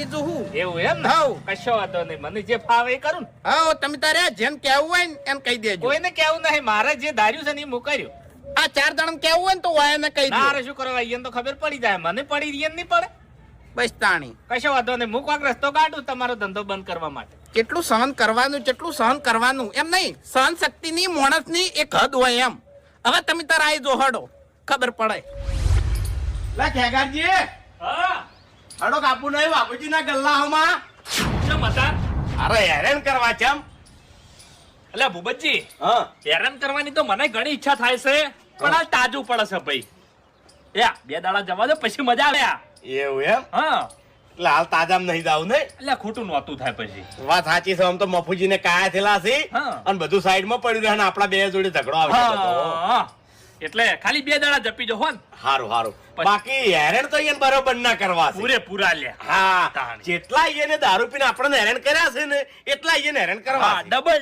એવું એમ ને? કશો વાંધો નહીં, મને જે ફાવે એ કરું ને. હા તમે તારે જેમ કેવું હોય ને એમ કહી દેજો. કોઈને કેવું નહીં, મારે જે ધાર્યું છે ને એ મુકાર્યું. આ 4 જણ કેવું હોય ને તો વાયને કહી દો. તારે શું કરવા, અહીંયા તો ખબર પડી જાય, મને પડી રહી નહીં પડે. બસ તાણી કશો વાંધો નહીં, હું કોઈક રસ્તો કાઢું તમારો ધંધો બંધ કરવા માટે. કેટલું સહન કરવાનું એમ નહીં, સહન શક્તિની માણસની એક હદ હોય એમ. હવે તમે તાર આઈ જો હડો, ખબર પડે. લા ખેગારજી, હા હડો કાપુ નહીં બાપુજીના ગલ્લાઓમાં. કેમ હતા? અરે હેરાન કરવા ચમ. એટલે ભૂપતજી, હા હેરાન કરવાની તો મને ઘણી ઈચ્છા થાય છે, પણ આ તાજું પડે છે ભાઈ. યા 2 દાડા જવા દો, પછી મજા આવે. એવું એમ? હા એટલે હાલ તાજામ નહીં જાવ નહીં. એટલે ખોટું નહોતું થાય પછી. વાત સાચી છે. આમ તો મફુજીને કાયા થયેલા છે હા. અને બધું સાઈડમાં પડ્યું રહે ને આપણા બે જોડે ઝઘડો આવશે. હા એટલે ખાલી 2 દાડા જપી જો હો ને. હારું હારું. બાકી હેરાન તો અહીંયા બરોબર ના કરવા છે. પૂરેપૂરા લે. હા તાણી. જેટલા અહીંયા દારૂ પીને આપણને હેરાન કર્યા છે ને એટલા અહીંયા હેરાન કરવા હા છે. ડબલ